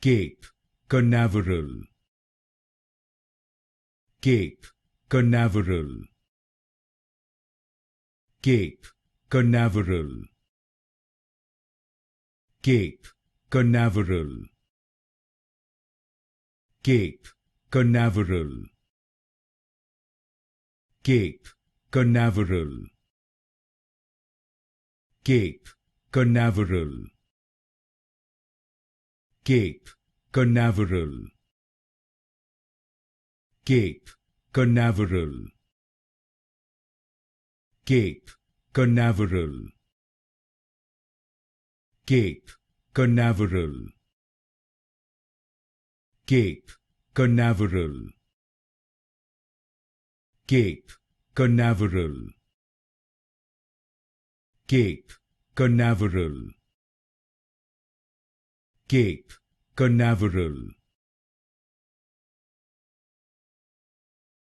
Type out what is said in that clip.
Cape, Canaveral, Cape, Canaveral, Cape, Canaveral, Cape, Canaveral, Cape, Canaveral, Cape, Canaveral, Cape, Canaveral, Cape, Canaveral, Cape, Canaveral, Cape, Canaveral, Cape, Canaveral, Cape, Canaveral, Cape, Canaveral, Cape, Canaveral, Cape, Canaveral,